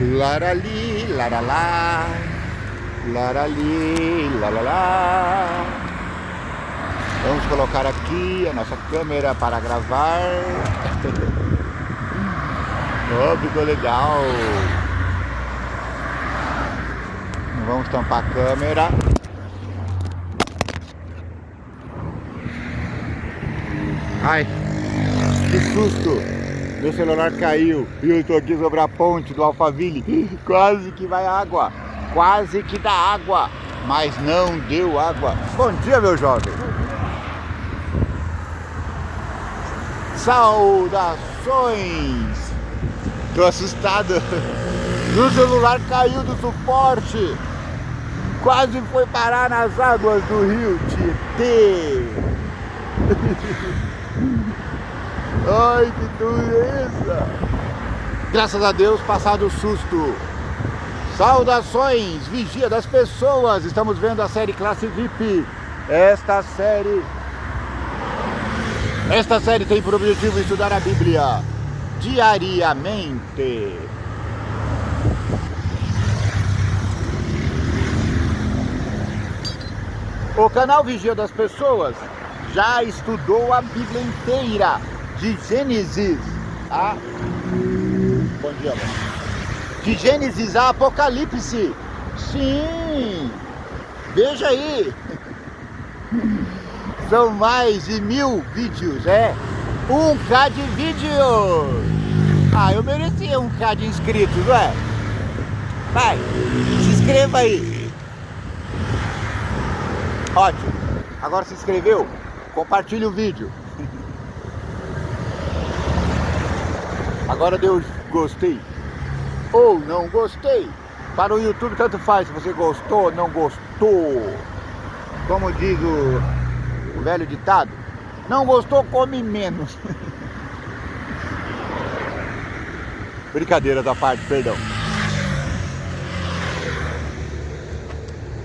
Larali, laralá, larali, laralá. Vamos colocar aqui a nossa câmera para gravar. Oh, ficou legal. Vamos tampar a câmera. Ai, que susto! Meu celular caiu e eu estou aqui sobre a ponte do Alphaville. Quase que vai água, quase que dá água, mas não deu água. Bom dia, meu jovem. Saudações! Tô assustado. Meu celular caiu do suporte. Quase foi parar nas águas do rio Tietê. Ai, que dureza! Graças a Deus, passado o susto. Saudações, vigia das pessoas. Estamos vendo a série Classe VIP. Esta série tem por objetivo estudar a Bíblia diariamente. O canal Vigia das Pessoas já estudou a Bíblia inteira, de Gênesis a... Bom dia, amor. De Gênesis a Apocalipse. Sim, veja aí. São mais de 1000 vídeos, 1K de vídeos. Ah, eu merecia 1K de inscritos, não é? Vai, se inscreva aí. Ótimo. Agora se inscreveu? Compartilhe o vídeo. Agora deu gostei ou não gostei. Para o YouTube tanto faz se você gostou ou não gostou. Como diz o velho ditado, não gostou, come menos. Brincadeira da parte, perdão.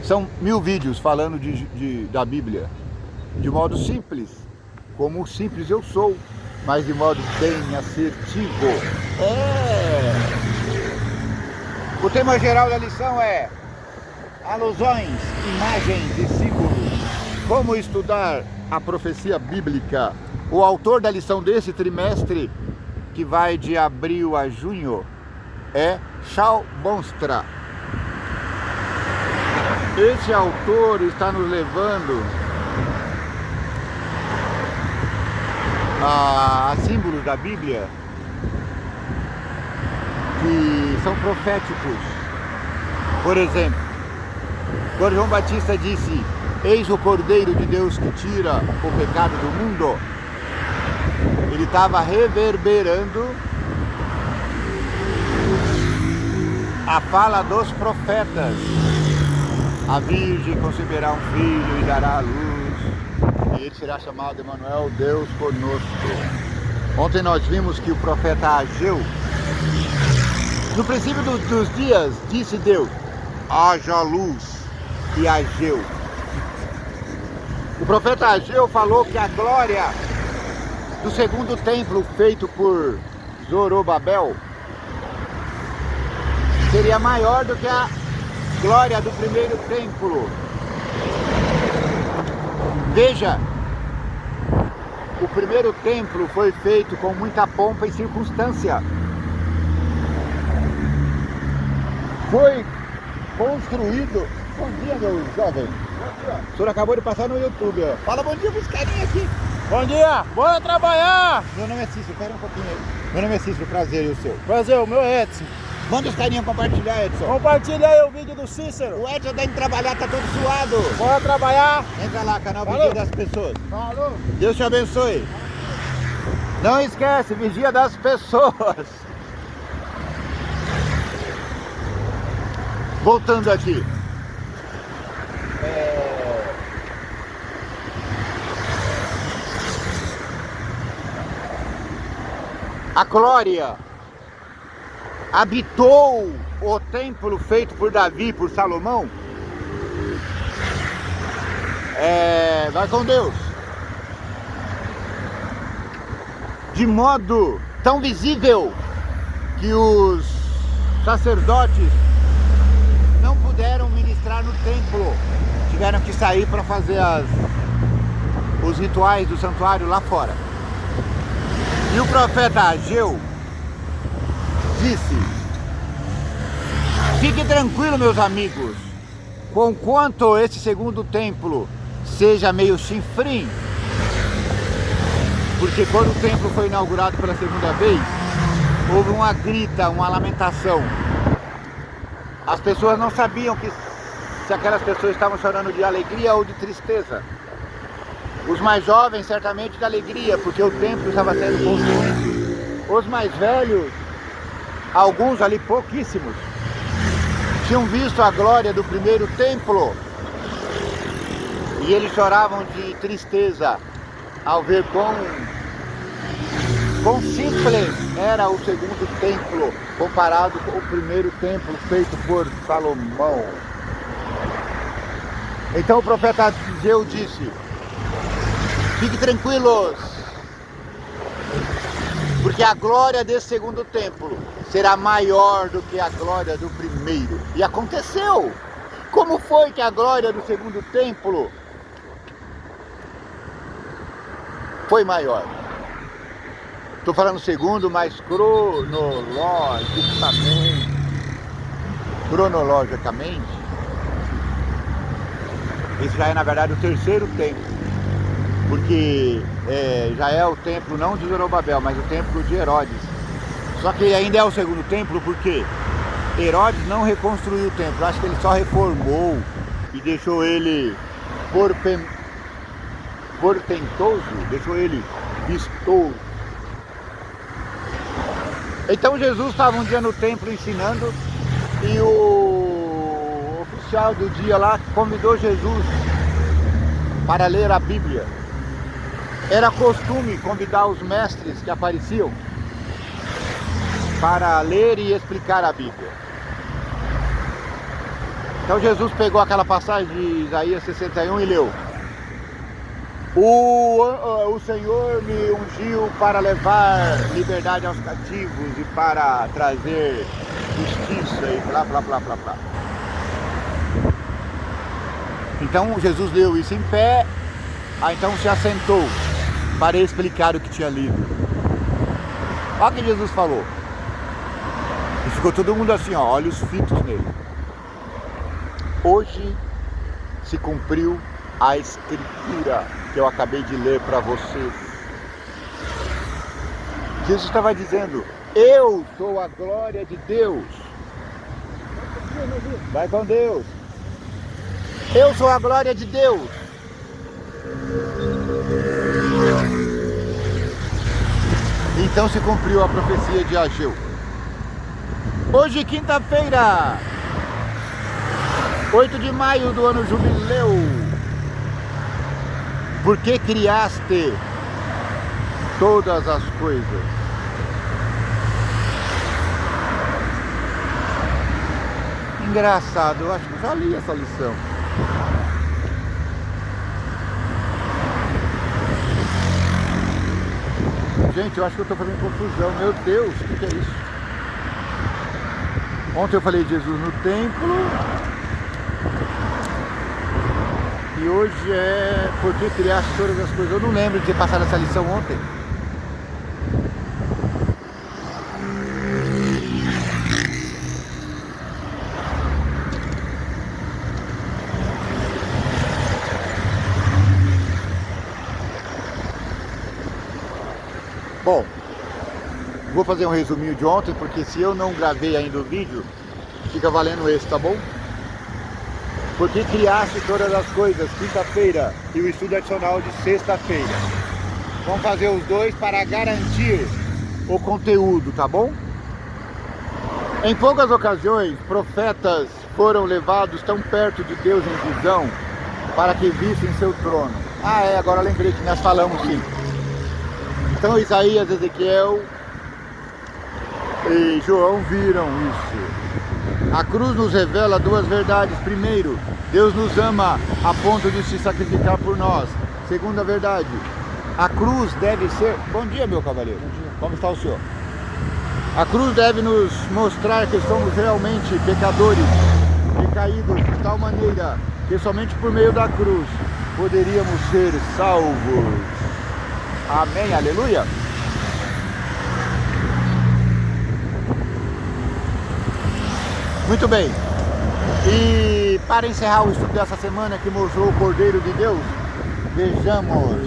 São 1000 vídeos falando da Bíblia de modo simples, como simples eu sou, mas de modo bem assertivo. O tema geral da lição é alusões, imagens e símbolos. Como estudar a profecia bíblica. O autor da lição desse trimestre, que vai de abril a junho, é Shal Bonstra. Esse autor está nos levando a símbolos da Bíblia que são proféticos. Por exemplo, quando João Batista disse: eis o Cordeiro de Deus que tira o pecado do mundo, ele estava reverberando a fala dos profetas. A Virgem conceberá um filho e dará à luz, e ele será chamado Emanuel, Deus conosco. Ontem nós vimos que o profeta Ageu, no princípio dos dias, disse Deus: haja luz, e Ageu. O profeta Ageu falou que a glória do segundo templo feito por Zorobabel seria maior do que a glória do primeiro templo. Veja, o primeiro templo foi feito com muita pompa e circunstância. Foi construído... Bom dia, meu jovem. O senhor acabou de passar no YouTube, ó. Fala bom dia pros carinhas aqui. Bom dia, bora trabalhar! Meu nome é Cícero, espera um pouquinho aí. Meu nome é Cícero, prazer, e o seu? Prazer, o meu é Edson. Manda os carinhas compartilhar, Edson. Compartilha aí o vídeo do Cícero. O Edson tá indo trabalhar, tá todo suado. Bora trabalhar. Entra lá, canal Falou. Vigia das Pessoas. Falou. Deus te abençoe. Não esquece, Vigia das Pessoas. Voltando aqui. A glória habitou o templo feito por Davi, por Salomão. Vai com Deus. De modo tão visível que os sacerdotes não puderam ministrar no templo, tiveram que sair para fazer os rituais do santuário lá fora. E o profeta Ageu disse: fique tranquilo, meus amigos, conquanto esse segundo templo seja meio chinfrim, porque quando o templo foi inaugurado pela segunda vez, houve uma grita, uma lamentação. As pessoas não sabiam se aquelas pessoas estavam chorando de alegria ou de tristeza. Os mais jovens certamente de alegria, porque o templo estava sendo construído. Os mais velhos, alguns ali, pouquíssimos, tinham visto a glória do primeiro templo e eles choravam de tristeza ao ver quão simples era o segundo templo comparado com o primeiro templo feito por Salomão. Então o profeta Ageu disse: fiquem tranquilos, porque a glória desse segundo templo será maior do que a glória do primeiro. E aconteceu. Como foi que a glória do segundo templo foi maior? Estou falando segundo, mas cronologicamente, esse já é na verdade o terceiro templo, porque já é o templo não de Zorobabel, mas o templo de Herodes. Só que ainda é o segundo templo porque Herodes não reconstruiu o templo, acho que ele só reformou e deixou ele portentoso, deixou ele vistoso. Então Jesus estava um dia no templo ensinando e o oficial do dia lá convidou Jesus para ler a Bíblia. Era costume convidar os mestres que apareciam para ler e explicar a Bíblia. Então Jesus pegou aquela passagem de Isaías 61 e leu: o Senhor me ungiu para levar liberdade aos cativos e para trazer justiça e blá blá blá blá blá. Então Jesus leu isso em pé, então se assentou para explicar o que tinha lido. Olha o que Jesus falou. E ficou todo mundo assim, ó, olhos fitos nele. Hoje se cumpriu a escritura que eu acabei de ler para vocês. Jesus estava dizendo: eu sou a glória de Deus. Vai com Deus. Eu sou a glória de Deus. Então se cumpriu a profecia de Ageu. Hoje, quinta-feira, 8 de maio do ano jubileu. Por que criaste todas as coisas? Engraçado, eu acho que já li essa lição. Gente, eu acho que eu estou fazendo confusão. Meu Deus, o que é isso? Ontem eu falei de Jesus no templo. E hoje é por que criaste todas as coisas. Eu não lembro de ter passado essa lição ontem. Bom, vou fazer um resuminho de ontem, porque se eu não gravei ainda o vídeo, fica valendo esse, tá bom? Porque criaste todas as coisas, quinta-feira, e o estudo adicional de sexta-feira. Vamos fazer os dois para garantir o conteúdo, tá bom? Em poucas ocasiões, profetas foram levados tão perto de Deus em visão para que vissem seu trono. Ah, agora lembrei que nós falamos sim. Então Isaías, Ezequiel e João viram isso. A cruz nos revela duas verdades. Primeiro, Deus nos ama a ponto de se sacrificar por nós. Segunda verdade, a cruz deve ser... Bom dia, meu cavaleiro. Bom dia. Como está o senhor? A cruz deve nos mostrar que somos realmente pecadores e caídos de tal maneira que somente por meio da cruz poderíamos ser salvos. Amém, aleluia. Muito bem. E para encerrar o estudo dessa semana que mostrou o Cordeiro de Deus, vejamos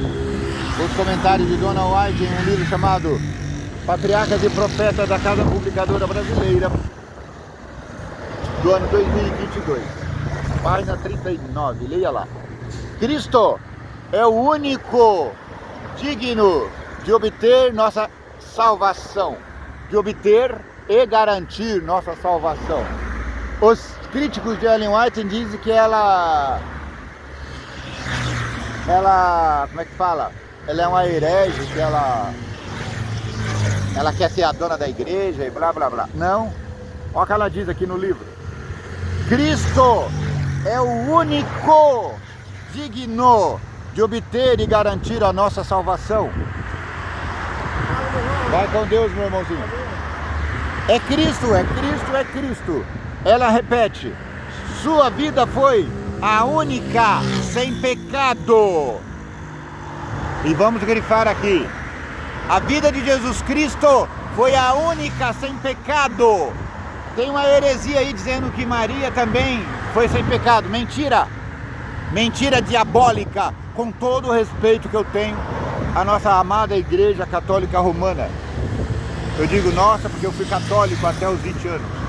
os comentários de Dona White em um livro chamado Patriarcas e Profetas da Casa Publicadora Brasileira, do ano 2022, página 39, leia lá. Cristo é o único digno de obter nossa salvação, de obter e garantir nossa salvação. Os críticos de Ellen White dizem que ela, como é que fala? Ela é uma herege, que ela quer ser a dona da igreja e blá blá blá. Não, olha o que ela diz aqui no livro. Cristo é o único digno de obter e garantir a nossa salvação. Vai com Deus, meu irmãozinho. É Cristo, é Cristo, é Cristo. Ela repete, sua vida foi a única sem pecado. E vamos grifar aqui. A vida de Jesus Cristo foi a única sem pecado. Tem uma heresia aí dizendo que Maria também foi sem pecado. Mentira. Mentira diabólica. Com todo o respeito que eu tenho à nossa amada Igreja Católica Romana. Eu digo nossa porque eu fui católico até os 20 anos.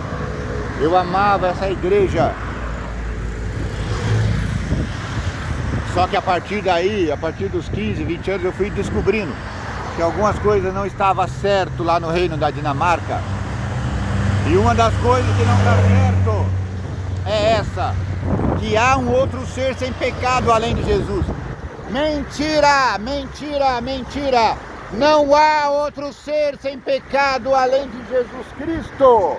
Eu amava essa igreja. Só que a partir daí, a partir dos 15, 20 anos, eu fui descobrindo que algumas coisas não estavam certo lá no reino da Dinamarca. E uma das coisas que não está certo é essa, que há um outro ser sem pecado além de Jesus. Mentira, mentira, mentira. Não há outro ser sem pecado além de Jesus Cristo.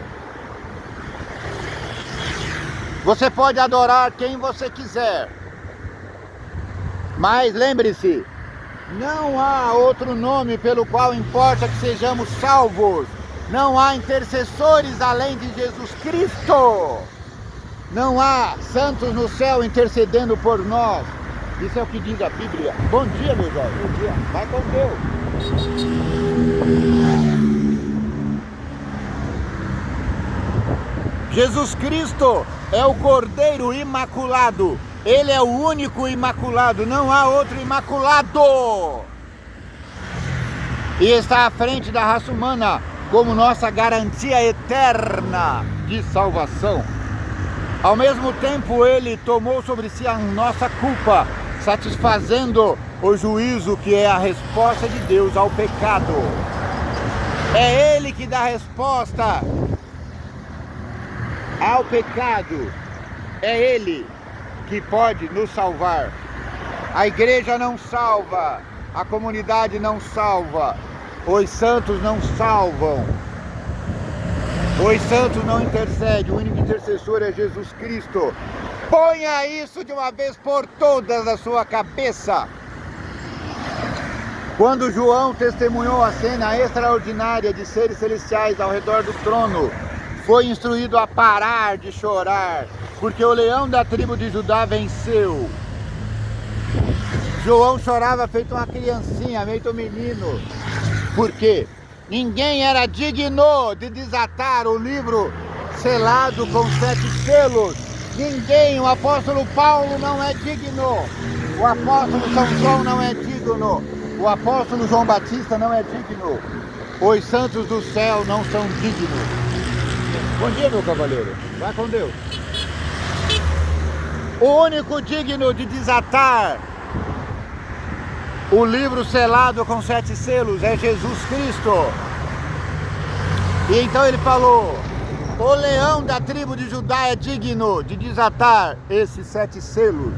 Você pode adorar quem você quiser, mas lembre-se, não há outro nome pelo qual importa que sejamos salvos. Não há intercessores além de Jesus Cristo. Não há santos no céu intercedendo por nós. Isso é o que diz a Bíblia. Bom dia, meu jovem. Bom dia. Vai com Deus. Jesus Cristo é o Cordeiro Imaculado. Ele é o único Imaculado. Não há outro Imaculado. E está à frente da raça humana como nossa garantia eterna de salvação. Ao mesmo tempo, ele tomou sobre si a nossa culpa, satisfazendo o juízo que é a resposta de Deus ao pecado. É ele que dá resposta ao pecado. É ele que pode nos salvar. A igreja não salva, a comunidade não salva, os santos não salvam, os santos não intercedem. O único intercessor é Jesus Cristo. Ponha isso de uma vez por todas na sua cabeça. Quando João testemunhou a cena extraordinária de seres celestiais ao redor do trono, foi instruído a parar de chorar, porque o leão da tribo de Judá venceu. João chorava feito uma criancinha, feito um menino. Por quê? Ninguém era digno de desatar o livro selado com 7 selos. Ninguém, o apóstolo Paulo não é digno. O apóstolo São João não é digno. O apóstolo João Batista não é digno. Os santos do céu não são dignos. Bom dia, meu cavaleiro. Vai com Deus. O único digno de desatar o livro selado com 7 selos é Jesus Cristo. E então ele falou, o leão da tribo de Judá é digno de desatar esses 7 selos.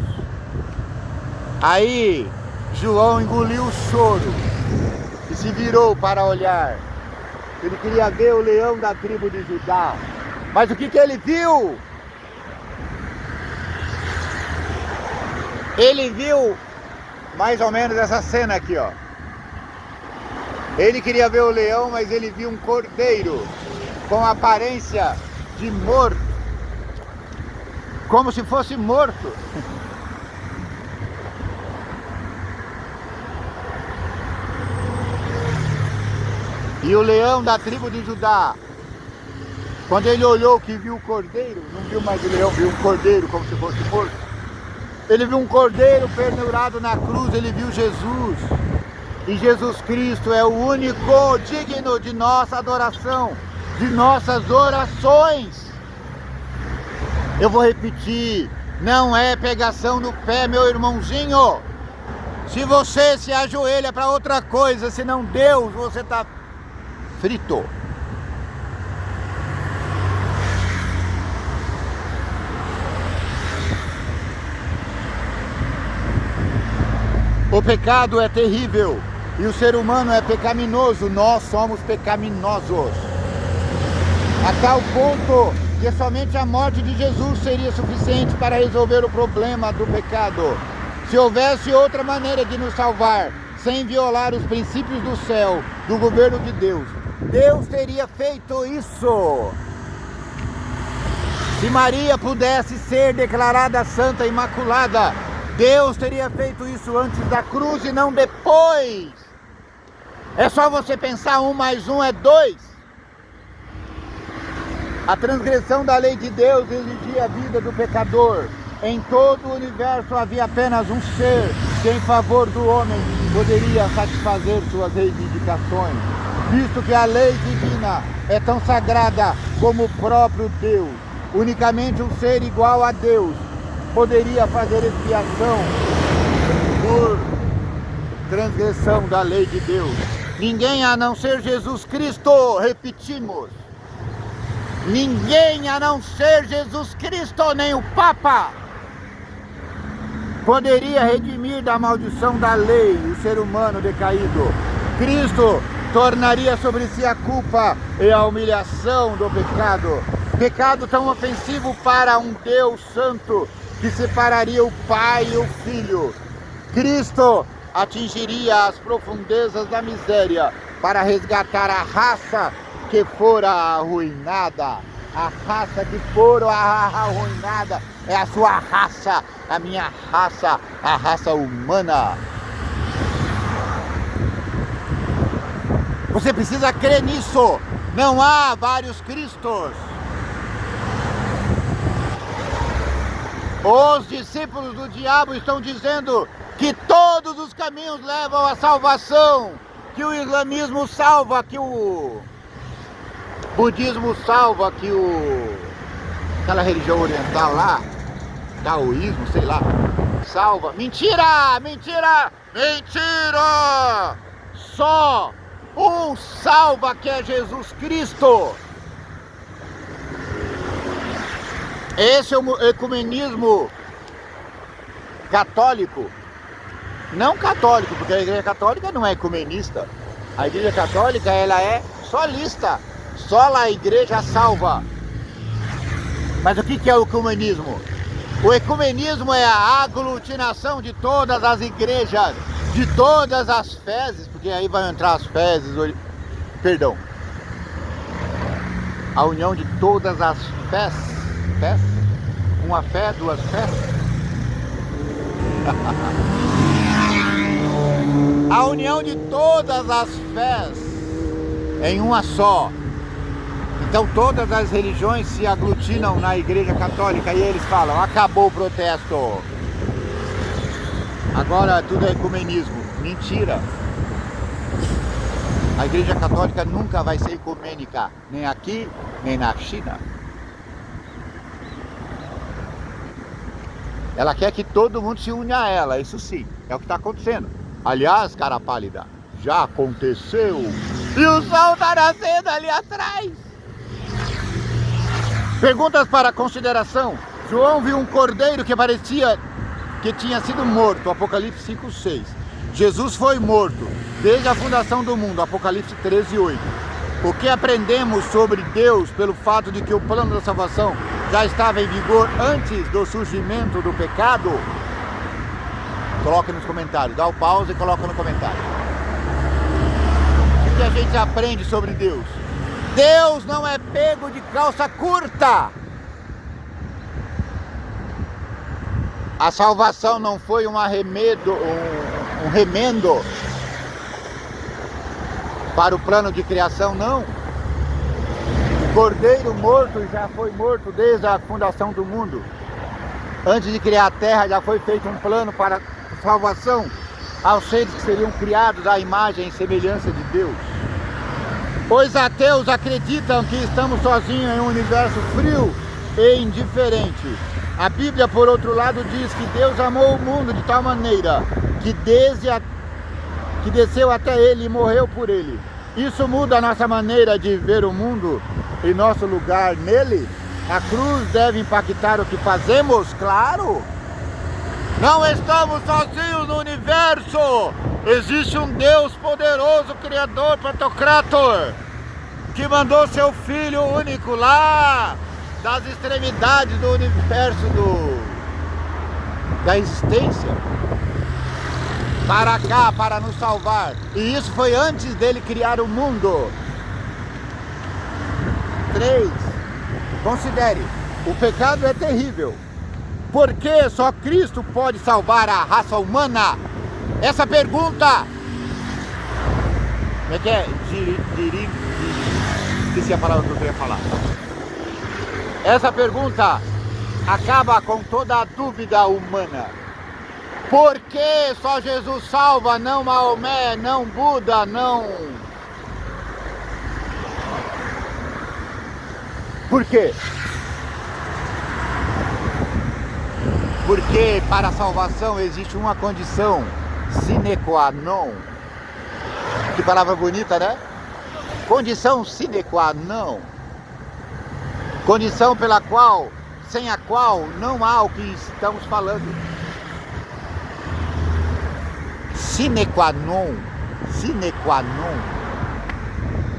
Aí João engoliu o choro e se virou para olhar. Ele queria ver o leão da tribo de Judá. Mas o que ele viu? Ele viu mais ou menos essa cena aqui, ó. Ele queria ver o leão, mas ele viu um cordeiro com aparência de morto, como se fosse morto. E o leão da tribo de Judá, quando ele olhou que viu o cordeiro, não viu mais o leão, viu um cordeiro como se fosse morto. Ele viu um cordeiro pendurado na cruz, ele viu Jesus. E Jesus Cristo é o único digno de nossa adoração, de nossas orações. Eu vou repetir, não é pegação no pé, meu irmãozinho. Se você se ajoelha para outra coisa, senão Deus, você está frito. O pecado é terrível e o ser humano é pecaminoso, nós somos pecaminosos. A tal ponto que somente a morte de Jesus seria suficiente para resolver o problema do pecado. Se houvesse outra maneira de nos salvar, sem violar os princípios do céu, do governo de Deus, Deus teria feito isso. Se Maria pudesse ser declarada santa e imaculada, Deus teria feito isso antes da cruz e não depois. É só você pensar, 1 mais 1 é 2. A transgressão da lei de Deus exigia a vida do pecador. Em todo o universo havia apenas um ser que, em favor do homem, poderia satisfazer suas reivindicações. Visto que a lei divina é tão sagrada como o próprio Deus, unicamente um ser igual a Deus poderia fazer expiação por transgressão da lei de Deus. Ninguém a não ser Jesus Cristo, repetimos, ninguém a não ser Jesus Cristo, nem o Papa, poderia redimir da maldição da lei o ser humano decaído. Cristo tornaria sobre si a culpa e a humilhação do pecado. Pecado tão ofensivo para um Deus santo que separaria o Pai e o Filho. Cristo atingiria as profundezas da miséria para resgatar a raça que fora arruinada. A raça que fora arruinada é a sua raça, a minha raça, a raça humana. Você precisa crer nisso. Não há vários Cristos. Os discípulos do diabo estão dizendo que todos os caminhos levam à salvação, que o islamismo salva, que o budismo salva, que aquela religião oriental lá, taoísmo, sei lá, salva. Mentira! Mentira! Mentira! Só um salva, que é Jesus Cristo. Esse é o ecumenismo católico. Não católico, porque a igreja católica não é ecumenista. A igreja católica, ela é solista. Só a igreja salva. Mas o que é o ecumenismo? O ecumenismo é a aglutinação de todas as igrejas, de todas as fezes, porque aí vai entrar as fezes, perdão. A união de todas as fés. Uma fé, duas fés. A união de todas as fés em uma só. Então todas as religiões se aglutinam na igreja católica e eles falam, acabou o protesto. Agora tudo é ecumenismo. Mentira. A igreja católica nunca vai ser ecumênica, nem aqui, nem na China. Ela quer que todo mundo se une a ela, isso sim, é o que está acontecendo. Aliás, cara pálida, já aconteceu. E o sol está nascendo ali atrás. Perguntas para consideração. João viu um cordeiro que parecia que tinha sido morto, Apocalipse 5:6. Jesus foi morto desde a fundação do mundo, Apocalipse 13:8. O que aprendemos sobre Deus pelo fato de que o plano da salvação já estava em vigor antes do surgimento do pecado? Coloque nos comentários, dá o pause e coloca no comentário. que a gente aprende sobre Deus? Deus não é pego de calça curta. A salvação não foi um remendo para o plano de criação, não. O cordeiro morto já foi morto desde a fundação do mundo. Antes de criar a terra já foi feito um plano para a salvação aos seres que seriam criados à imagem e semelhança de Deus. Os ateus acreditam que estamos sozinhos em um universo frio e indiferente. A Bíblia, por outro lado, diz que Deus amou o mundo de tal maneira que desceu até ele e morreu por ele. Isso muda a nossa maneira de ver o mundo e nosso lugar nele? A cruz deve impactar o que fazemos? Claro! Não estamos sozinhos no universo! Existe um Deus poderoso, Criador, Pantocrator, que mandou seu Filho único lá das extremidades do universo, da existência, para cá, para nos salvar. E isso foi antes dele criar o mundo. 3. Considere, o pecado é terrível. Por que só Cristo pode salvar a raça humana? Essa pergunta... Como é que é? Esqueci a palavra que eu queria falar. Essa pergunta acaba com toda a dúvida humana. Por que só Jesus salva, não Maomé, não Buda, não... Por quê? Porque para a salvação existe uma condição sine qua non. Que palavra bonita, né? Condição sine qua non. Condição pela qual, sem a qual não há o que estamos falando. Sine qua non. Sine qua non.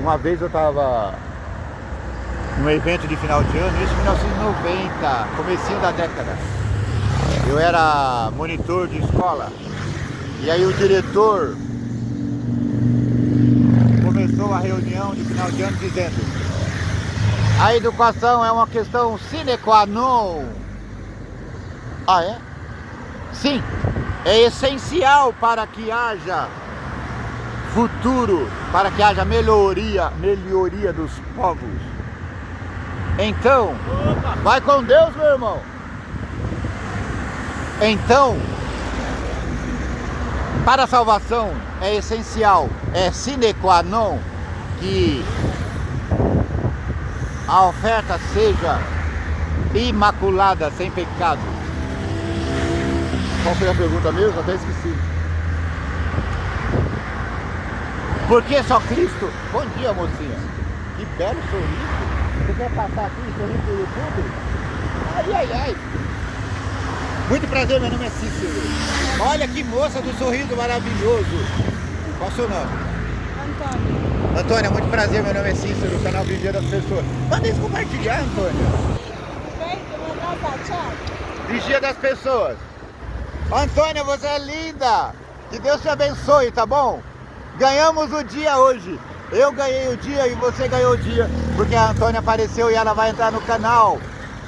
Uma vez eu estava num evento de final de ano, isso em 1990, comecinho da década. Eu era monitor de escola. E aí o diretor começou a reunião de final de ano dizendo: a educação é uma questão sine qua non. Ah, é? Sim, é essencial para que haja futuro, para que haja melhoria dos povos. Então, vai com Deus, meu irmão. Então, para a salvação é essencial, é sine qua non, que a oferta seja imaculada, sem pecado. Qual foi a pergunta mesmo? Até esqueci. Por que só Cristo? Bom dia, mocinha. Que belo sorriso. Você quer passar aqui e sorrir pro YouTube? Ai, ai, ai. Muito prazer, meu nome é Cícero. Olha que moça do sorriso maravilhoso. Qual é o seu nome? Antônia. Antônia, muito prazer, meu nome é Cícero, o canal Vigia das Pessoas. Manda isso compartilhar, Antônia. Vigia das Pessoas. Antônia, você é linda. Que Deus te abençoe, tá bom? Ganhamos o dia hoje. Eu ganhei o dia e você ganhou o dia, porque a Antônia apareceu e ela vai entrar no canal.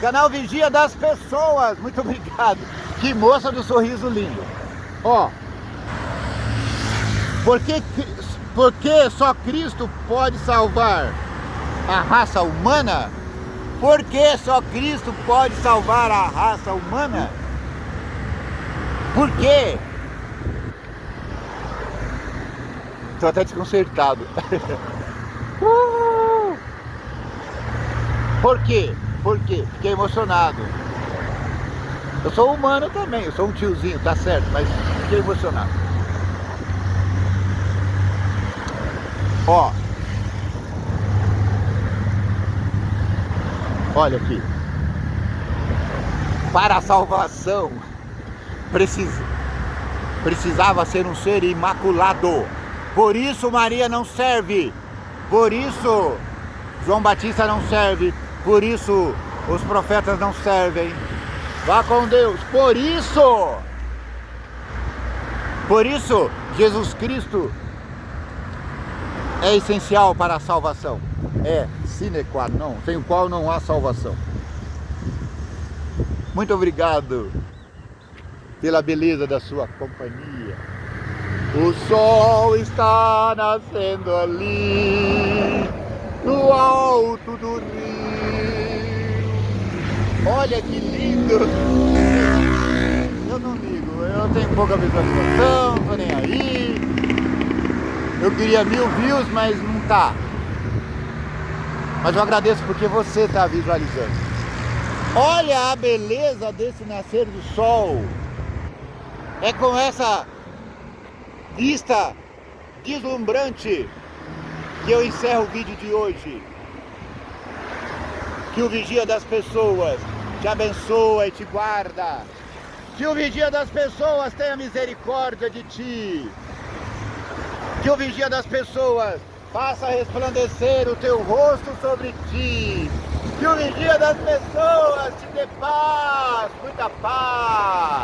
Canal Vigia das Pessoas. Muito obrigado. Que moça do sorriso lindo. Ó. Por que só Cristo pode salvar a raça humana? Por que só Cristo pode salvar a raça humana? Por quê? Estou até desconcertado. Por quê? Por quê? Fiquei emocionado. Eu sou humano também, eu sou um tiozinho, tá certo, mas fiquei emocionado. Ó. Olha aqui. Para a salvação, precisava ser um ser imaculado. Por isso Maria não serve. Por isso João Batista não serve. Por isso os profetas não servem. Vá com Deus. Por isso Jesus Cristo é essencial para a salvação. É sine qua non, sem o qual não há salvação. Muito obrigado pela beleza da sua companhia. O sol está nascendo ali, no alto do rio. Olha que lindo! Eu não ligo, eu tenho pouca visualização, tô nem aí. Eu queria 1000 views, mas não tá. Mas eu agradeço porque você está visualizando. Olha a beleza desse nascer do sol. É com essa vista deslumbrante que eu encerro o vídeo de hoje. Que o vigia das pessoas te abençoa e te guarda. Que o vigia das pessoas tenha misericórdia de ti. Que o vigia das pessoas faça resplandecer o teu rosto sobre ti. Que o vigia das pessoas te dê paz, muita paz.